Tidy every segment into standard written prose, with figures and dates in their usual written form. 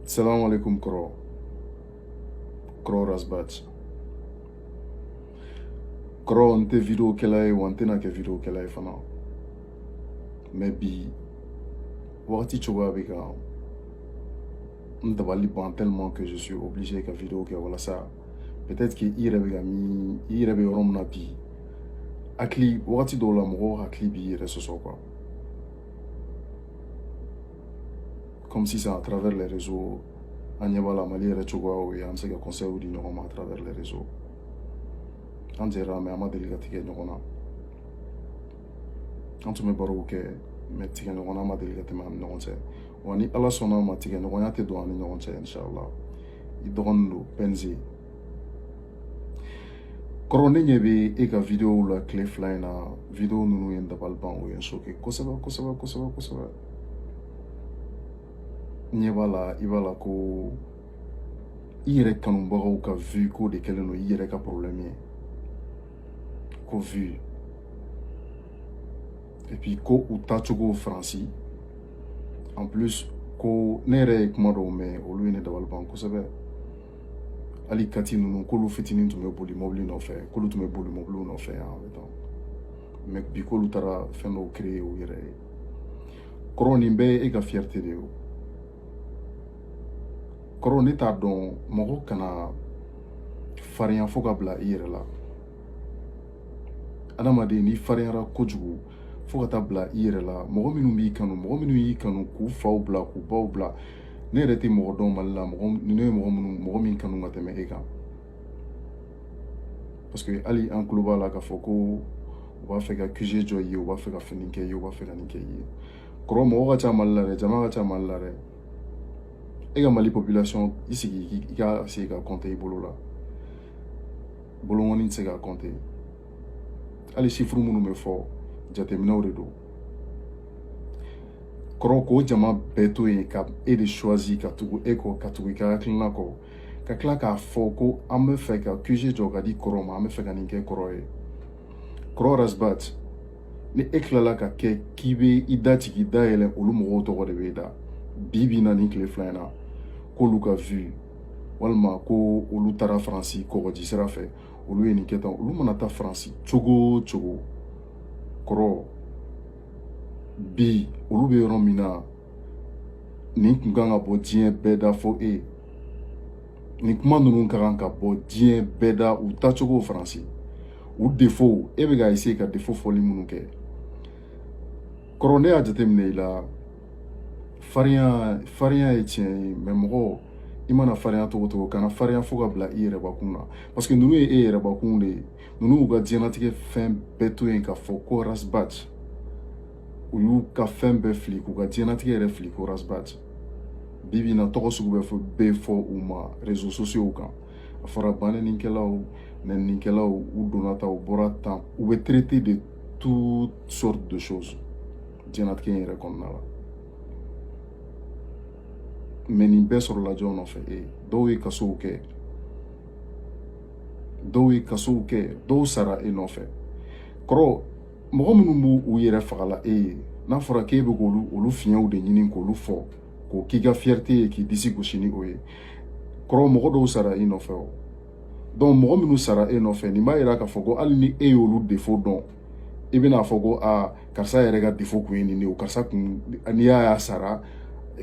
Salam alaikum kro. Kro rasbat. Kro nte video kela ye wante na ke video kela ye fana. Mais bi wakati choga be ka ndabali ban tellement que je suis obligé ka video ke wala ça. Peut-être que ire be ga mi ire be rom na bi. Akli wakati do la mo akli bi ire so quoi. Comme si c'est à travers les réseaux. Anyabala mali ire choga o ya on se ka conseil ou di nyoma à travers les réseaux. An jɛra mais an ma deli ka tigɛ ɲɔgɔn na an tun bɛ barow kɛ mais tigɛ ɲɔgɔn na ma deli ka tɛmɛ an ni ɲɔgɔn cɛ wa ni ala sɔnna ma tigɛ ɲɔgɔnya tɛ don an ni ɲɔgɔn cɛ inshallah i dɔgɔnin don Benzi kɔrɔ ne ɲɛ bɛ e ka vidéo la tile fila in na vidéo ninnu ye n dabali ban o ye n choqué kosɛbɛ kosɛbɛ kosɛbɛ kosɛbɛ n ɲɛ b'a la i b'a la ko i yɛrɛ kanubagaw ka vue ko de kɛlen don i yɛrɛ ka problème ye ko vu et puis ko u tacogo faransi en plus ko ne yɛrɛ ye kuma dɔw mɛn olu ye ne dabali ban kosɛbɛ hali kati ninnu k'olu fitinin tun bɛ boli mobili nɔfɛ k'olu tun bɛ boli mobiliw nɔfɛ en même temps mais bi k'olu taara fɛn dɔw créer u yɛrɛ ye kɔrɔ nin bɛɛ ye e ka fierté de ye o kɔrɔ ne t'a dɔn mɔgɔ kana farinya fo ka bila i yɛrɛ la adamaden n'i farinyara kojugu fo ka taa bila i yɛrɛ la mɔgɔ minnu b'i kanu mɔgɔ minnu y'i kanu k'u faw bila k'u baw bila ne yɛrɛ tɛ mɔgɔ dɔn mali la ne ye mɔgɔ min kanu ka tɛmɛ e kan parce que hali an tulo b'a la k'a fɔ ko u b'a fɛ ka QG jɔ i ye u b'a fɛ ka fini kɛ i ye u b'a fɛ ka nin kɛ i ye kɔrɔ mɔgɔ ka ca mali la dɛ jama ka ca mali la dɛ e ka mali population i sigi i ka essayer ka compter i bolo la bolongɔni tɛ se ka compter hali chiffre minnu bɛ fɔ jateminɛw de don kɔrɔ k'o jama bɛɛ to yen ka e de choisi ka tugu e kɔ ka tugu i ka hakilina kɔ ka tila k'a fɔ ko an bɛ fɛ ka QG jɔ ka di kɔrɔ ma an bɛ fɛ ka nin kɛ kɔrɔ ye kɔrɔ rasbat ni e tilala ka kɛ k'i bɛ i da jigin da yɛlɛ olu mɔgɔw tɔgɔ de bɛ da bi bi na nin tile fila in na k'olu ka vue walima ko olu taara faransi kɔgɔji sira fɛ olu ye nin kɛ tan olu mana taa faransi cogo o cogo kɔrɔ bi olu bɛ yɔrɔ min na nin kun kan ka bɔ diɲɛ bɛɛ da fɔ e nin kuma ninnu ka kan ka bɔ diɲɛ bɛɛ da u tacogo faransi u défaut e bɛ ka essayer ka défaut fɔli minnu kɛ kɔrɔ ne y'a jateminɛ i la farinya ye tiɲɛ ye mais mɔgɔ i mana farinya togo togo kana farinya fo ka bila i yɛrɛbakun na parce que ninnu ye e yɛrɛbakun de ye ninnu y'u ka diɲɛlatigɛ fɛn bɛɛ to yen k'a fɔ ko rasbat u y'u ka fɛn bɛɛ fili k'u ka diɲɛlatigɛ yɛrɛ fili ko rasbat bi bi na tɔgɔ sugu bɛɛ fɔ u ma réseaux sociaux kan a fɔra banɛnikɛlaw nɛninikɛlaw u donna tan u bɔra tan u bɛ traiter de toutes sortes de choses diɲɛlatigɛ in yɛrɛ kɔnɔna la mais nin bɛɛ sɔrɔla jɔn nɔfɛ dɔw ye kasow kɛ dɔw sara e nɔfɛ kɔrɔ mɔgɔ minnu b'u u yɛrɛ fagala e ye n'a fɔra k'e bɛ k'olu fiɲɛw de ɲini k'olu fɔ k'o k'i ka fierté ye k'i disi gosi ni o ye kɔrɔ mɔgɔ dɔw sara e nɔfɛ o donc mɔgɔ minnu sara e nɔfɛ nin b'a yira k'a fɔ ko hali ni e y'olu défaut dɔn i bɛna fɔ ko karisa yɛrɛ ka défaut kun ye nin de o karisa kun n'i y'a sara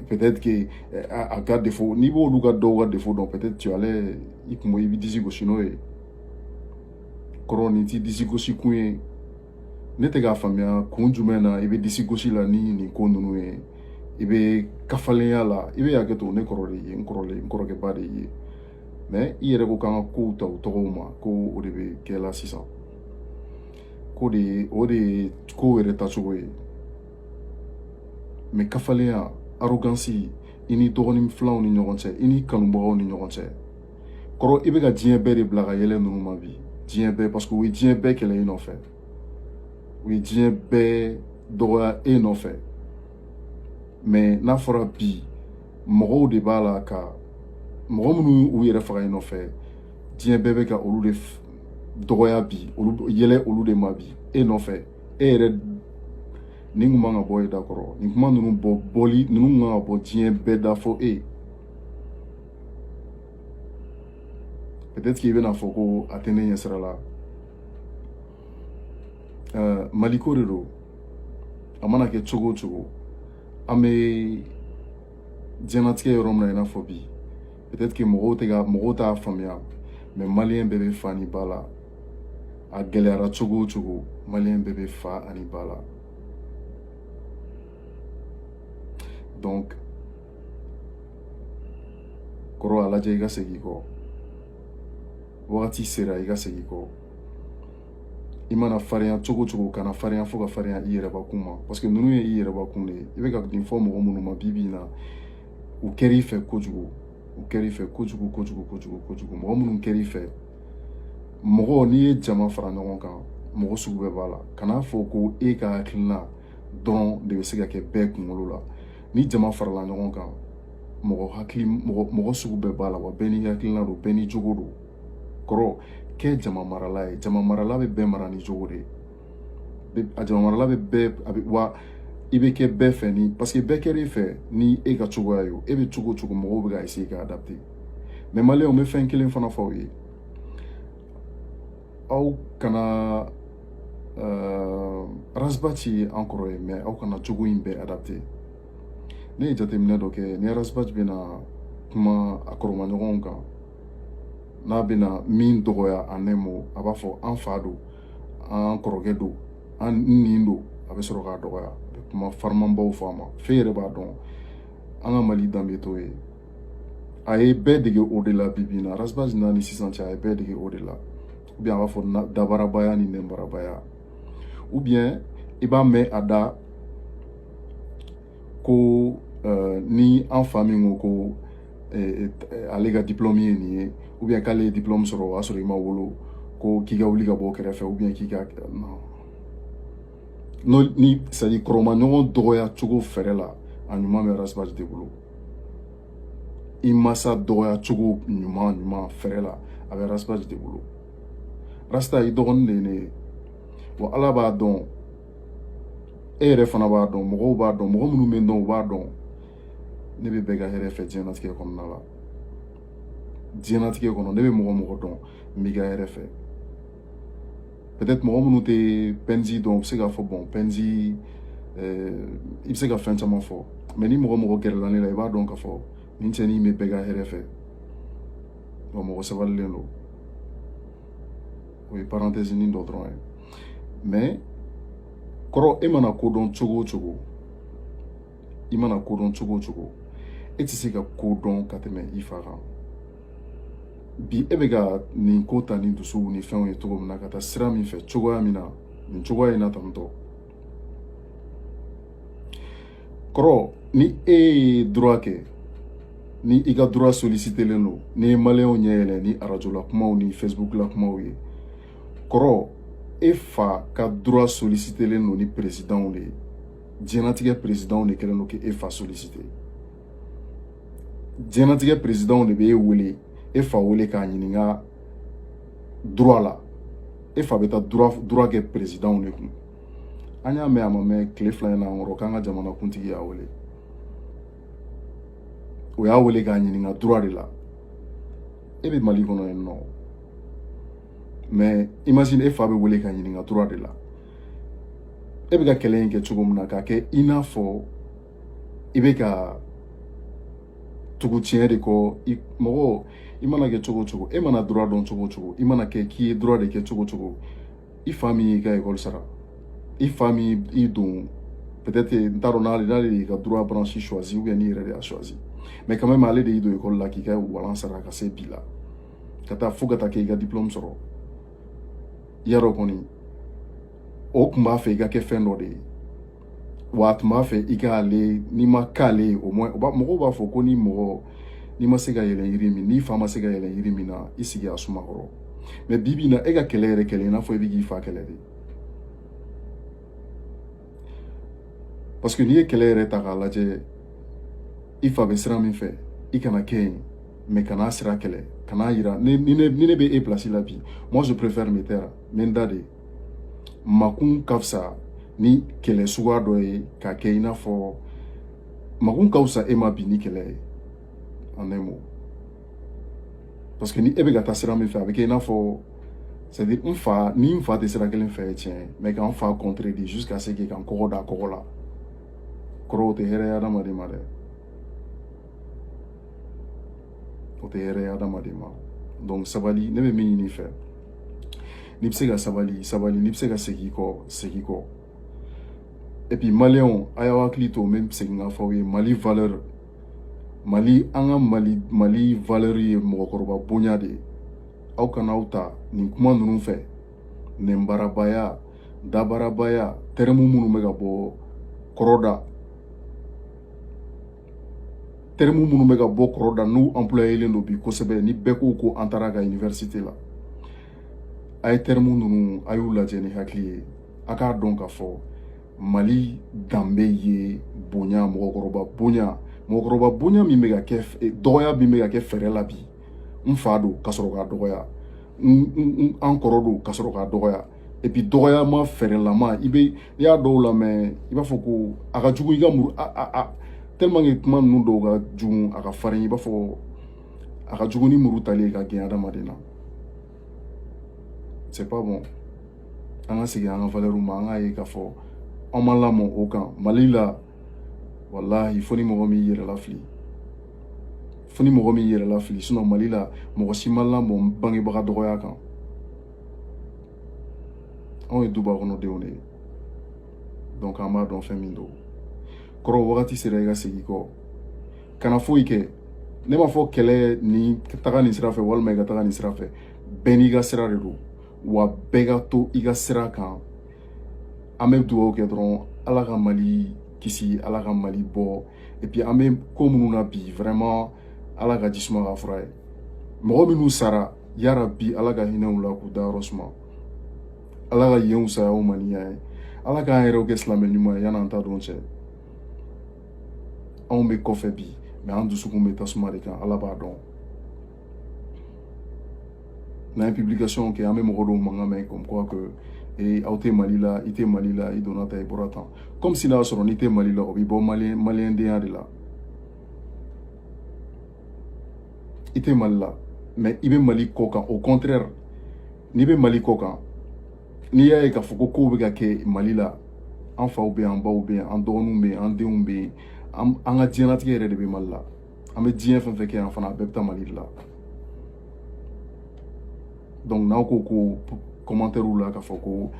peut-être que a ka défaut n'i b'olu ka dɔw ka défaut dɔn peut-être tu allais i kun bɔ i bɛ disi gosi n'o ye kɔrɔ nin ti disi gosi kun ye ne tɛ k'a faamuya kun jumɛn na i bɛ disi gosi la ni nin ko ninnu ye i bɛ kafalenya la i bɛ hakɛ to ne kɔrɔ de ye n kɔrɔkɛba de ye mais i yɛrɛ ko k'an ka kow ta u tɔgɔw ma ko o de bɛ kɛ la sisan o de ye kow yɛrɛ tacogo ye mais kafalenya arrogance i ni dɔgɔnin filanw ni ɲɔgɔn cɛ i ni kanubagaw ni ɲɔgɔn cɛ kɔrɔ i bɛ ka diɲɛ bɛɛ de bila ka yɛlɛ ninnu ma bi diɲɛ bɛɛ parce que u ye diɲɛ bɛɛ kɛlɛ i nɔfɛ u ye diɲɛ bɛɛ dɔgɔya e nɔfɛ mais n'a fɔra bi mɔgɔw de b'a la ka mɔgɔ minnu u yɛrɛ faga i nɔfɛ diɲɛ bɛɛ bɛ ka olu de dɔgɔya bi yɛlɛ olu de ma bi e nɔfɛ e yɛrɛ nin kun man ka bɔ e da kɔrɔ nin kuma ninnu bɔli ninnu kun kan ka bɔ diɲɛ bɛɛ da fɔ e peut-être qu'il bɛna fɔ ko a tɛ ne ɲɛsira la maliko de don a mana kɛ cogo o cogo an bɛ diɲɛlatigɛ yɔrɔ min na i n'a fɔ bi peut-être que mɔgɔw t'a faamuya mais maliyɛn bɛɛ bɛ fa ni ba la a gɛlɛyara cogo o cogo maliyɛn bɛɛ bɛ fa ani ba la donc kɔrɔ a lajɛ i ka segin i kɔ wagati sera i ka segin i kɔ i mana farinya cogo o cogo kana farinya fo ka farinya i yɛrɛbakun ma parce que ninnu ye i yɛrɛbakun de ye i bɛ ka nin fɔ mɔgɔ minnu ma bi-bi in na u kɛra i fɛ kojugu u kɛra i fɛ kojugu kojugu kojugu kojugu mɔgɔ minnu kɛra i fɛ mɔgɔ n'i ye jama fara ɲɔgɔn kan mɔgɔ sugu bɛɛ b'a la kan'a fɔ ko e ka hakilina dɔrɔn de bɛ se ka kɛ bɛɛ kunkolo la ni jama farala ɲɔgɔn kan mɔgɔ sugu bɛɛ b'a la wa bɛɛ n'i hakilina don bɛɛ n'i jogo don kɔrɔ kɛ jama marala ye jama marala bɛ bɛɛ mara ni jogo de ye a jama marala bɛ bɛɛ wa i bɛ kɛ bɛɛ fɛ ni parce que bɛɛ kɛra i fɛ ni e ka cogoya ye e bɛ cogo o cogo mɔgɔw bɛ ka essayer ka adapter mais maliyɛnw bɛ fɛn kelen fana fɔ aw ye aw kana rasba ci an kɔrɔ ye mais aw kana cogo in bɛɛ adapter ne ye jateminɛ dɔ kɛ ni rasba bɛna kuma a kɔrɔma ɲɔgɔnw kan n'a bɛna min dɔgɔya a nɛmo a b'a fɔ an fa don an kɔrɔkɛ don an nin don a bɛ sɔrɔ k'a dɔgɔya a bɛ kuma farimanbaw fɔ a ma f'e yɛrɛ b'a dɔn an ka mali danbe t'o ye a ye bɛɛ dege o de la bi-bi in na rasbaz n'a ni sisan cɛ a ye bɛɛ dege o de la ou bien a b'a fɔ dabarabaya ni nɛnbarabaya ou bien i b'a mɛn a da ko ni an fa min ko ko ale ka diplôme ye nin ye ou bien k'ale ye diplôme sɔrɔ o y'a sɔrɔ i ma wolo ko k'i ka wuli ka bɔ kɛrɛfɛ ou bien k'i ka non ni c'est à dire kɔrɔma ɲɔgɔn dɔgɔya cogo fɛrɛ la a ɲuman bɛ rasbaz de bolo i masa dɔgɔya cogo ɲuman fɛrɛ la a bɛ rasbaz de bolo rasta i dɔgɔnin de ye ne ye wa ala b'a dɔn e yɛrɛ fana b'a dɔn mɔgɔw b'a dɔn mɔgɔ minnu bɛ n dɔn u b'a dɔn ne bɛ bɛɛ ka hɛrɛ fɛ diɲɛlatigɛ kɔnɔna la diɲɛlatigɛ kɔnɔ ne bɛ mɔgɔ dɔn n b'i ka hɛrɛ fɛ peut-être mɔgɔ minnu tɛ pɛnzi dɔn u bɛ se k'a fɔ bon pɛnzi i bɛ se ka fɛn caman fɔ mais ni mɔgɔ gɛrɛla ne la i b'a dɔn k'a fɔ nin cɛnin bɛ bɛɛ ka hɛrɛ fɛ wa mɔgɔ sabalilen don o ye parenthèse nin dɔ dɔrɔn ye mais kɔrɔ e mana kodɔn cogo o cogo i mana kodɔn cogo o cogo e tɛ se ka kodɔn ka tɛmɛ i fa kan bi e bɛ ka nin ko ta ni dusuw ni fɛnw ye cogo min na ka taa sira min fɛ cogoya min na nin cogoya in na tantɔ kɔrɔ ni e ye droit kɛ ni i ka droit sollicitelen don ni ye maliyɛnw ɲɛ yɛlɛ ni arajo la kumaw ni facebook la kumaw ye kɔrɔ e fa ka droit sollicitelen don ni présidentw de ye diɲɛlatigɛ présidentw de kɛlen don k'e fa solliciter diɲɛlatigɛ présidentw de bɛ e wele e fa wele k'a ɲininka droit la e fa bɛ taa droit kɛ présidentw de kun an y'a mɛn a ma mɛn tile fila in na an kɔrɔ k'an ka jamana kuntigi y'a wele o y'a wele k'a ɲininka droit de la e bɛ mali kɔnɔ yen nɔ mais imagine e fa bɛ wele k'a ɲininka droit de la e bɛ ka kɛlɛ in kɛ cogo min na k'a kɛ i n'a fɔ i bɛ ka tugu tiɲɛ de kɔ mɔgɔ i mana kɛ cogo o cogo e mana droit dɔn cogo o cogo i mana kɛ k'i ye droit de kɛ cogo o cogo i fa min y'i ka école sara i fa min i don peut-être n t'a dɔn n'ale de y'i ka droit branche choisi ou bien n'i yɛrɛ de y'a choisi mais quand même ale de y'i don école la k'i ka walan sara ka se bi la ka taa fo ka taa kɛ i ka diplôme sɔrɔ i y'a dɔn kɔni o tun b'a fɛ i ka kɛ fɛn dɔ de ye wa a tun b'a fɛ i k'ale n'i ma k'ale ye au moins mɔgɔw b'a fɔ ko n'i ma se ka yɛlɛn yiri min n'i fa ma se ka yɛlɛn yiri min na i sigi a suma kɔrɔ mais bi-bi in na e ka kɛlɛ yɛrɛ kɛlɛ i n'a fɔ i bɛ k'i fa kɛlɛ de parce que n'i ye kɛlɛ yɛrɛ ta k'a lajɛ i fa bɛ sira min fɛ i kana kɛ yen mais kana sira kɛlɛ kana yira ni ne bɛ e place la bi moi je préfère me taire n da de makun ka fisa ni kɛlɛ suguya dɔ ye k'a kɛ i n'a fɔ makun ka fisa e ma bi ni kɛlɛ ye en un mot parce que ni e bɛ ka taa sira min fɛ a bɛ kɛ i n'a fɔ c'est-à-dire ni n fa tɛ sira kelen fɛ tiɲɛ mais k'an fa contredit jusqu'à ce que k'an kɔgɔ da kɔgɔ la kɔrɔ o tɛ hɛrɛ ye adamaden ma dɛ o tɛ hɛrɛ ye adamaden ma donc sabali ne bɛ min ɲini i fɛ n'i bɛ se ka sabali n'i bɛ se ka segin i kɔ et puis maliyɛnw a y'aw hakili to n bɛ segin k'a fɔ aw ye Mali valeur Mali an ka Mali valeur ye mɔgɔkɔrɔba bonya de ye aw kana aw ta nin kuma ninnu fɛ nɛnbarabaya dabarabaya termu minnu bɛ ka bɔ kɔrɔda termu minnu bɛ ka bɔ kɔrɔda n'u employélen don bi kosɛbɛ ni bɛɛ ko ko an taara ka université la a ye termu ninnu a y'u lajɛ ni hakili ye a k'a dɔn k'a fɔ Mali danbe ye bonya mɔgɔkɔrɔba bonya min bɛ ka kɛ dɔgɔya min bɛ ka kɛ fɛrɛ la bi n fa don ka sɔrɔ k'a dɔgɔya an kɔrɔ don ka sɔrɔ k'a dɔgɔya et puis dɔgɔyama fɛrɛlama n'i y'a dɔw lamɛn i b'a fɔ ko a ka jugu i ka muru tellement que kuma ninnu dɔw ka jugu a ka farin i b'a fɔ a ka jugu ni muru tali ye ka gɛn adamaden na c'est pas bon an ka segin an ka valeur ma an k'a ye k'a fɔ an ma lamɔ o kan Mali la wallahi fo ni mɔgɔ min yɛrɛ lafili sinon Mali la mɔgɔ si ma lamɔ bangebaga dɔgɔya kan anw ye duba kɔnɔdenw de ye donc an b'a dɔn fɛn min don kɔrɔ wagati sera i ka segin kɔ kana foyi kɛ ne m'a fɔ kɛlɛ ni taga nin sira fɛ walima i ka taga nin sira fɛ bɛɛ n'i ka sira de don wa bɛɛ ka to i ka sira kan an bɛ dugawu kɛ dɔrɔn ala ka Mali kisi ala ka Mali bɔ et puis an bɛ ko minnu na bi vraiment ala ka jisuma ka fura ye mɔgɔ minnu sara yarabi ala ka hinɛw la k'u dayɔrɔ suma ala ka yenw saya o maniya ye ala k'an yɛrɛw kɛ silamɛ ɲuman ye yan'an ta dɔn cɛ anw bɛ kɔfɛ bi mais an dusukun bɛ tasuma de kan ala b'a dɔn n'an ye publication kɛ an bɛ mɔgɔ dɔw mankan mɛn comme quoi que aw tɛ Mali la i tɛ Mali la i donna tan i bɔra tan comme si n'a y'a sɔrɔ n'i tɛ Mali la o bɛ bɔ maliyɛndenya de la i tɛ Mali la mais i bɛ Mali kɔ kan au contraire n'i bɛ Mali kɔ kan n'i y'a ye k'a fɔ ko kow bɛ ka kɛ Mali la an faw bɛ yen an baw bɛ yen an dɔgɔninw bɛ yen an denw bɛ yen an ka diɲɛlatigɛ yɛrɛ de bɛ Mali la an bɛ diɲɛ fɛn fɛn kɛ yan fana a bɛɛ bɛ taa Mali de la donc n'aw ko commentaire la k'a fɔ ko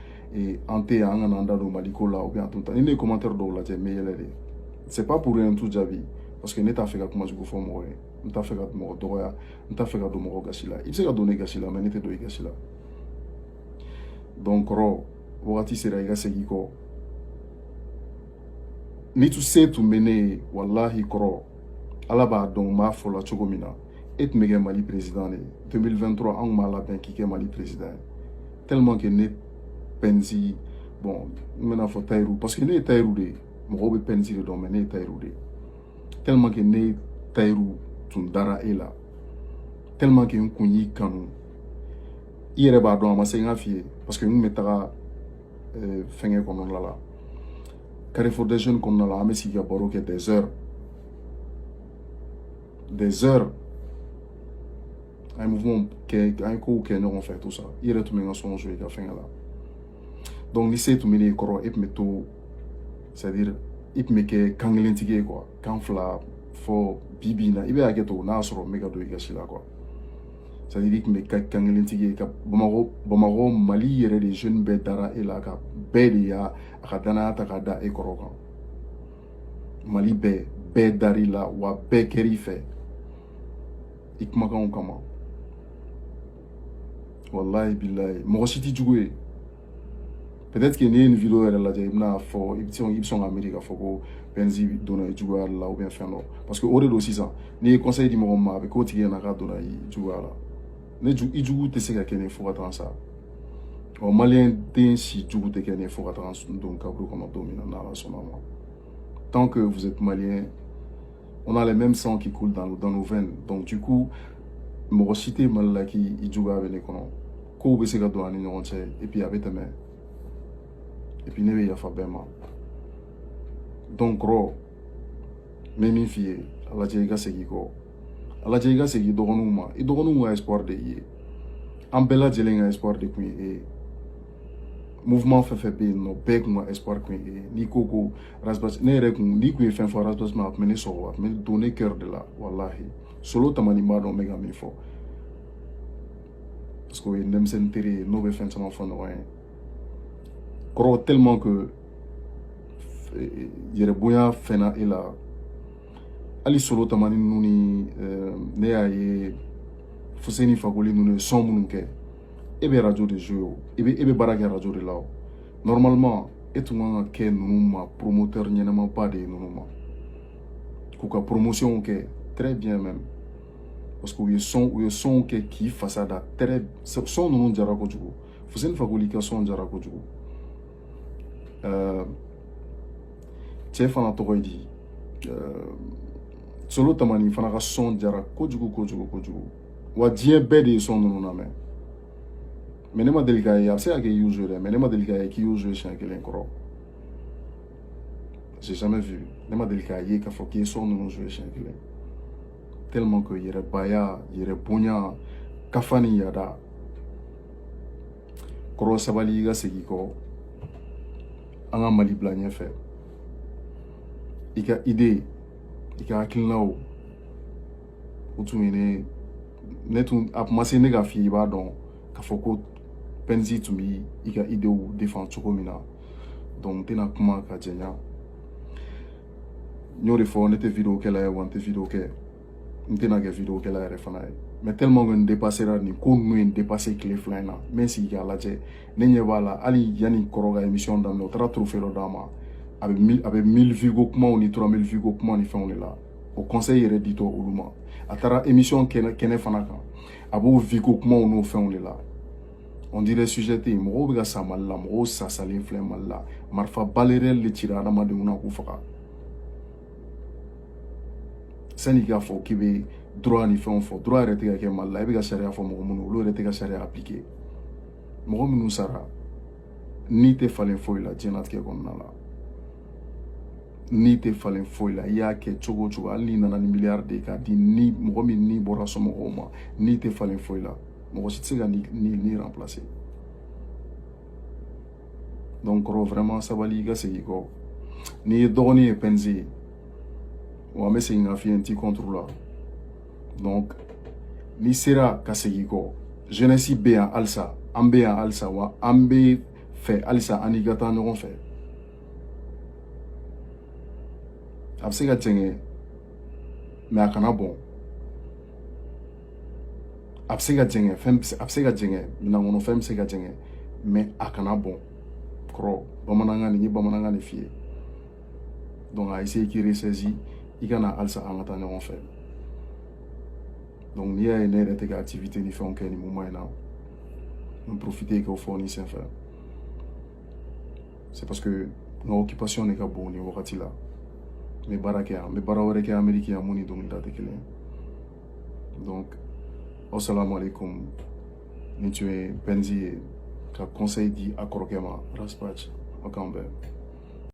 an tɛ yan an kana an da don Mali ko la ou bien an t'o ta ni ne ye commentaire dɔw lajɛ n bɛ yɛlɛ de c'est pas pour rien t'u jaabi parce que ne t'a fɛ ka kuma jugu fɔ mɔgɔ ye n t'a fɛ ka mɔgɔ dɔgɔya n t'a fɛ ka don mɔgɔ gasi la i bɛ se ka don ne gasi la mais ne tɛ don i gasi la donc kɔrɔ wagati sera i ka segin kɔ ni se tun bɛ ne ye wallahi kɔrɔ ala b'a dɔn n b'a fɔ la cogo min na e tun bɛ kɛ Mali président de ye 2023 an tun b'a labɛn k'i kɛ Mali président ye tellement que ne Penzi bon n bɛna fɔ Tayiru parce que ne ye Tayiru de ye mɔgɔw bɛ Penzi de dɔn mais ne ye Tayiru de ye tellement que ne Tayiru tun dara e la tellement que n kun y'i kanu i yɛrɛ b'a dɔn a ma se n ka f'i ye parce que n kun bɛ taga fɛngɛ kɔnɔna la Carrefour des jeunes kɔnɔna la an bɛ sigi ka baro kɛ des heures an ye mouvement kɛ an ye kow kɛ ɲɔgɔn fɛ tout ça i yɛrɛ tun bɛ n ka sɔngɔ i ka fɛngɛ la donc ni se tun bɛ ne ye kɔrɔ e tun bɛ to c'est à dire i tun bɛ kɛ kan kelentigi ye quoi kan fila fɔ bi bi in na i bɛ hakɛ to n'a y'a sɔrɔ n bɛ ka don i ka si la quoi c'est à dire i tun bɛ kɛ kan kelentigi ye ka Bamakɔ Mali yɛrɛ de jeunes bɛɛ dara e la ka bɛɛ de y'a a ka danaya ta k'a da e kɔrɔ kan Mali bɛɛ dar'i la wa bɛɛ kɛr'i fɛ i kumakanw kama wallahi billahi mɔgɔ si tɛ jugu ye peut-être que n'i ye nin vidéo yɛrɛ lajɛ i bɛna fɔ i bɛ sɔn ka miiri k'a fɔ ko Penzi donna i juguya la ou bien fɛn dɔ parce que o de don sisan n'i ye conseil di mɔgɔ ma a bɛ k'o tigi ɲɛna k'a donna i juguya la i jugu tɛ se ka kɛ ne fo ka taa sa maliyɛn den si jugu tɛ kɛ ne fo ka taa don kaburu kɔnɔ don min na n'Ala sɔnna ma tant que vous êtes malien on a les mêmes sangs qui coulent dans nos veines donc du coup mɔgɔ si tɛ Mali la k'i juguya bɛ ne kɔnɔ kow bɛ se ka don an ni ɲɔgɔn cɛ et puis a bɛ tɛmɛ et puis ne bɛ yafa bɛɛ ma donc kɔrɔ n bɛ min f'i ye a lajɛ i ka segin i kɔ ala jɛ i ka segin i dɔgɔninw ma i dɔgɔninw ka espoir de ye an bɛɛ lajɛlen ka espoir de kun ye mouvement fɛn fɛn bɛ yen nɔ bɛɛ kun ka espoir kun ye n'i ko Rasbas ne yɛrɛ kun n'i kun ye fɛn fɔ Rasbas ma a tun bɛ ne sɔgɔ a tun bɛ don ne cœur de la walahi solo tamani b'a dɔn n bɛ ka min fɔ parce que o ye denmisɛnnin teri ye n'o bɛ fɛn caman fɔ ɲɔgɔn ye kɔrɔ tellement que yɛrɛ bonya fɛnna e la hali solo tamani ninnu ni ne y'a ye Fuseni Fakoli ninnu ye son minnu kɛ e bɛ radio de jouer o e bɛ baara kɛ radio de la o normalement e tun kan ka kɛ ninnu ma promoteur ɲɛnamaba de ye ninnu ma k'u ka promotion kɛ très bien même parce que u ye son kɛ k'i fasa da très son ninnu jara kojugu Fuseni Fakoli ka son jara kojugu cɛ fana tɔgɔ ye di solo tamani fana ka son jara kojugu wa diɲɛ bɛɛ de ye son ninnu lamɛn mais ne ma deli k'a ye a bɛ se ka kɛ i y'u joué dɛ mais ne ma deli k'a ye k'i y'u joué siɲɛ kelen kɔrɔ j'ai jamais vu ne ma deli k'a ye k'a fɔ k'i ye son ninnu joué siɲɛ kelen tellement que yɛrɛbaya yɛrɛ bonya kafa ni yada kɔrɔ sabali i ka segin kɔ an ka Mali bila ɲɛfɛ i ka idée i ka hakilinaw o tun ye ne tun a tun ma se ne k'a f'i ye i b'a dɔn k'a fɔ ko Penzi tun b'i i ka idéw défend cogo min na donc n tɛna kuma ka jɛnya n y'o de fɔ ne tɛ vidéo kɛla ye wa n tɛ vidéo kɛ n tɛna kɛ vidéo kɛla yɛrɛ fana ye mais tellement que n dépassera nin ko ninnu ye n dépassé tile fila in na n bɛ n sigi k'a lajɛ ne ɲɛ b'a la hali yanni kɔrɔ ka émission daminɛ o taara trophée dɔ d'a ma a bɛ 1000 vues ko kumaw ni 3000 vues ko kumaw ni fɛnw de la o conseil yɛrɛ ditɔ olu ma a taara émission kɛnɛ fana kan a b'o vie ko kumaw n'o fɛnw de la on dirait sujet tɛ yen mɔgɔw bɛ ka sa Mali la mɔgɔw sasalen filɛ Mali la marifa balérel de cira adamadenw na k'u faga sanni k'a fɔ k'i bɛ droit ni fɛnw fɔ droit yɛrɛ tɛ ka kɛ Mali la i bɛ ka sariya fɔ mɔgɔ minnu olu yɛrɛ tɛ ka sariya appliquer mɔgɔ minnu sara ni tɛ falen foyi la diɲɛlatigɛ kɔnɔna la ni tɛ falen foyi la i y'a kɛ cogo o cogo hali n'i nana ni miliyari de k'a di ni mɔgɔ min ni bɔra somɔgɔw ma ni tɛ falen foyi la mɔgɔ si tɛ se ka ni remplacer donc kɔrɔ vraiment sabali i ka segin kɔ n'i ye dɔgɔnin ye Penzi ye wa an bɛ segin ka f'i ye n t'i contre la donc n'i sera ka segin kɔ jeunesse bɛ yan halisa an bɛ yan halisa wa an bɛ fɛ halisa an n'i ka taa ɲɔgɔn fɛ a bɛ se ka jɛngɛ mais a kana bɔn a bɛ se ka jɛngɛ a bɛ se ka jɛngɛ minɛnkɔnɔ fɛn bɛ se ka jɛngɛ mais a kana bɔn kɔrɔ bamanankan nin ye bamanankan de f'i ye donc a essayer k'i ressaisi i kana halisa an ka taa ɲɔgɔn fɛ donc n'i y'a ye ne yɛrɛ tɛ ka activité ni fɛnw kɛ nin moment in na n profiter k'o fɔ nin senfɛ c'est parce que n ka occupation de ka bon nin wagati la n bɛ baara kɛ yan n bɛ baara wɛrɛ kɛ Amérique yan mun ni dɔnkilida tɛ kelen ye donc assalamu alaikum ni tun ye Penzi ye ka conseil di a kɔrɔkɛ ma Rasbach a k'an bɛn